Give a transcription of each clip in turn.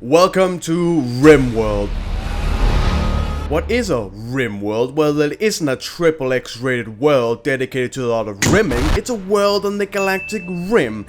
Welcome to Rimworld. What is a Rimworld? Well, it isn't a XXX rated world dedicated to a lot of rimming. It's a world on the galactic rim.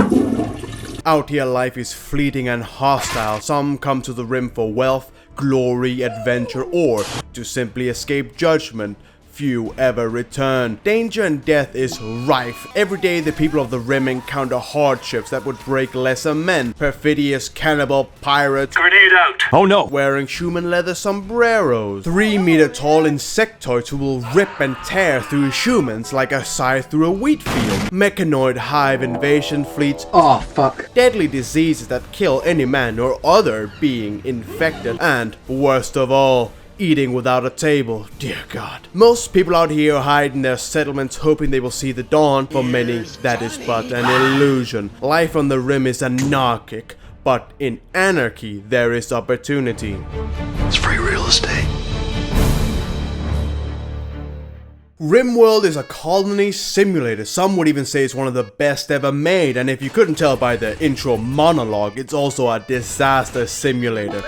Out here life is fleeting and hostile. Some come to the rim for wealth, glory, adventure, or to simply escape judgment. Few ever return. Danger and death is rife. Every day the people of the rim encounter hardships that would break lesser men. Perfidious cannibal pirates. Grenade out! Oh no! Wearing human leather sombreros. 3-meter tall insectoids who will rip and tear through humans like a scythe through a wheat field. Mechanoid hive invasion fleets. Oh fuck. Deadly diseases that kill any man or other being infected. And worst of all, eating without a table. Dear God. Most people out here hide in their settlements hoping they will see the dawn. For many, that is but an illusion. Life on the rim is anarchic, but in anarchy there is opportunity. It's free real estate. Rimworld is a colony simulator. Some would even say it's one of the best ever made, and if you couldn't tell by the intro monologue, it's also a disaster simulator.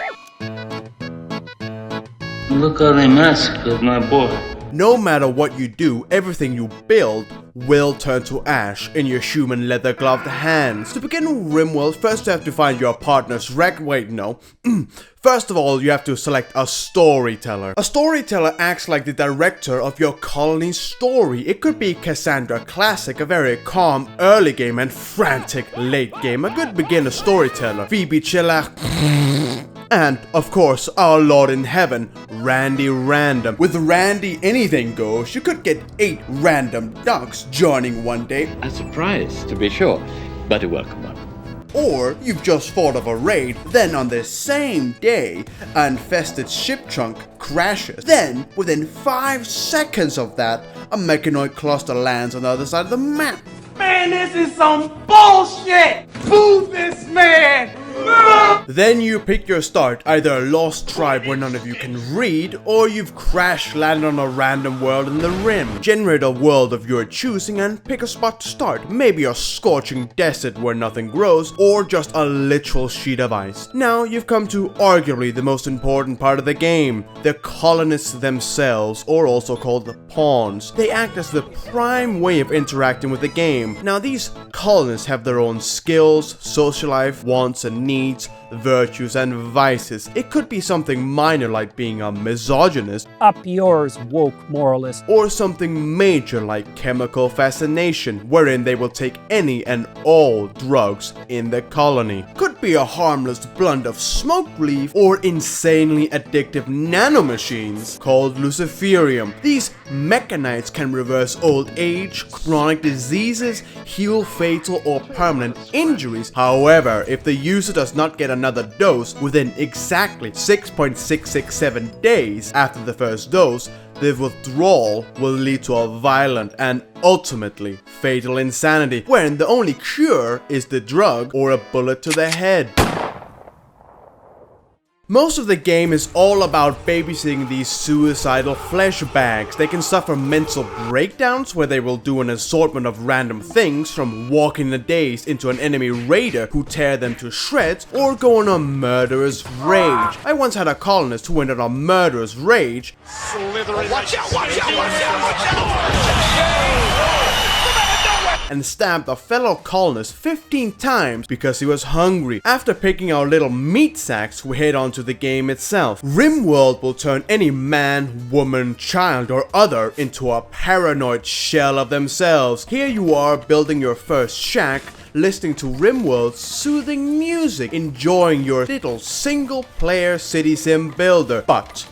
Look how they massacred my boy. No matter what you do, everything you build will turn to ash in your human leather gloved hands. To begin with Rimworld, first you have to find your partner's First of all, you have to select a storyteller. A storyteller acts like the director of your colony's story. It could be Cassandra Classic, a very calm early game and frantic late game. A good beginner storyteller. Phoebe Chilla. And, of course, our Lord in Heaven, Randy Random. With Randy, anything goes. You could get 8 random ducks joining one day. A surprise, to be sure, but a welcome one. Or you've just fought of a raid, then on the same day, an infested ship trunk crashes. Then, within 5 seconds of that, a mechanoid cluster lands on the other side of the map. Man, this is some bullshit! Move this man! Then you pick your start, either a lost tribe where none of you can read, or you've crash landed on a random world in the rim. Generate a world of your choosing and pick a spot to start. Maybe a scorching desert where nothing grows, or just a literal sheet of ice. Now you've come to arguably the most important part of the game, the colonists themselves, or also called the pawns. They act as the prime way of interacting with the game. Now these colonists have their own skills, social life, wants and needs, virtues and vices. It could be something minor like being a misogynist. Up yours, woke moralist. Or something major like chemical fascination, wherein they will take any and all drugs in the colony. Could be a harmless blunt of smoke relief, or insanely addictive nanomachines called Luciferium. These mechanites can reverse old age, chronic diseases, heal fatal or permanent injuries. However, if the user does not get another dose within exactly 6.667 days after the first dose, the withdrawal will lead to a violent and ultimately fatal insanity, wherein the only cure is the drug or a bullet to the head. Most of the game is all about babysitting these suicidal flesh bags. They can suffer mental breakdowns where they will do an assortment of random things, from walking a daze into an enemy raider who tear them to shreds, or go on a murderous rage. I once had a colonist who went on a murderous rage. And stabbed a fellow colonist 15 times because he was hungry. After picking our little meat sacks, we head on to the game itself. Rimworld will turn any man, woman, child or other into a paranoid shell of themselves. Here you are building your first shack, listening to Rimworld's soothing music, enjoying your little single-player city sim builder. But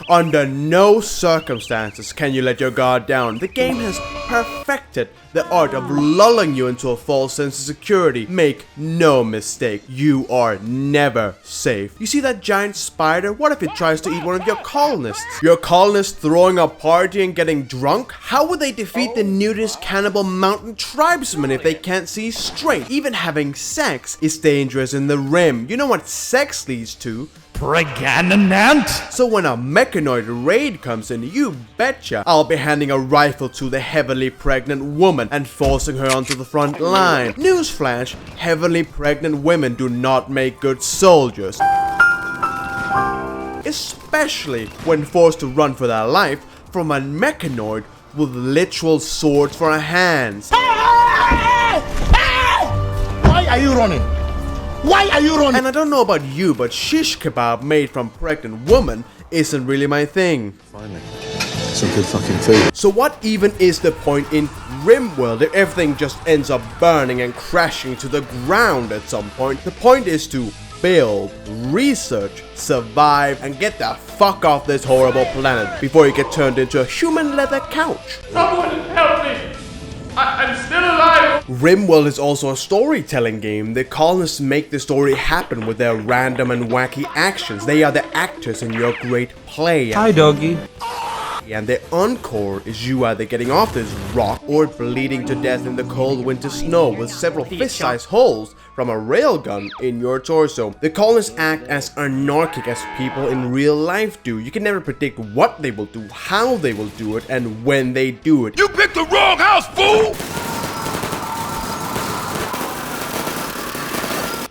under no circumstances can you let your guard down. The game has perfected the art of lulling you into a false sense of security. Make no mistake, you are never safe. You see that giant spider? What if it tries to eat one of your colonists? Your colonists throwing a party and getting drunk? How would they defeat the nudist cannibal mountain tribesmen if they can't see straight? Even having sex is dangerous in the rim. You know what sex leads to? Pregnant? So when a mechanoid raid comes in, you betcha I'll be handing a rifle to the heavily pregnant woman and forcing her onto the front line. Newsflash, heavily pregnant women do not make good soldiers. especially when forced to run for their life from a mechanoid with literal swords for hands. Why are you running? Why are you running? And I don't know about you, but shish kebab made from pregnant woman isn't really my thing. Finally. Some good fucking food. So what even is the point in Rimworld if everything just ends up burning and crashing to the ground at some point? The point is to build, research, survive, and get the fuck off this horrible planet before you get turned into a human leather couch. Someone help me! I'm still alive! Rimworld is also a storytelling game. The colonists make the story happen with their random and wacky actions. They are the actors in your great play. Hi, doggy. And the encore is you either getting off this rock or bleeding to death in the cold winter snow with several fist-sized holes from a railgun in your torso. The colonists act as anarchic as people in real life do. You can never predict what they will do, how they will do it, and when they do it. You picked the wrong house, fool!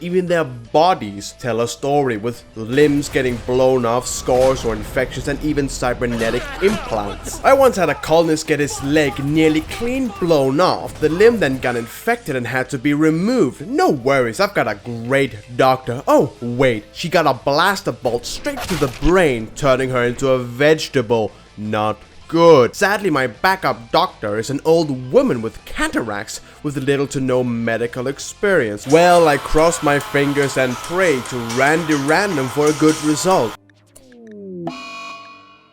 Even their bodies tell a story, with limbs getting blown off, scars or infections, and even cybernetic implants. I once had a colonist get his leg nearly clean blown off. The limb then got infected and had to be removed. No worries, I've got a great doctor. Oh, wait, she got a blaster bolt straight to the brain, turning her into a vegetable. Not good. Sadly, my backup doctor is an old woman with cataracts with little to no medical experience. Well, I cross my fingers and pray to Randy Random for a good result.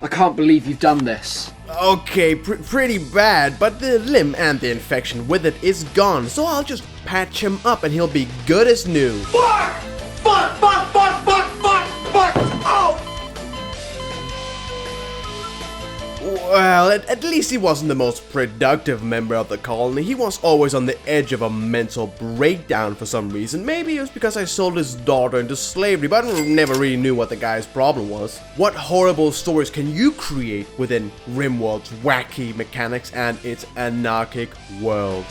I can't believe you've done this. Okay, pretty bad, but the limb and the infection with it is gone, so I'll just patch him up and he'll be good as new. Fuck! Fuck! Fuck! Fuck! Fuck! Fuck! Fuck! Oh! Well, at least he wasn't the most productive member of the colony. He was always on the edge of a mental breakdown for some reason. Maybe it was because I sold his daughter into slavery, but I never really knew what the guy's problem was. What horrible stories can you create within Rimworld's wacky mechanics and its anarchic world?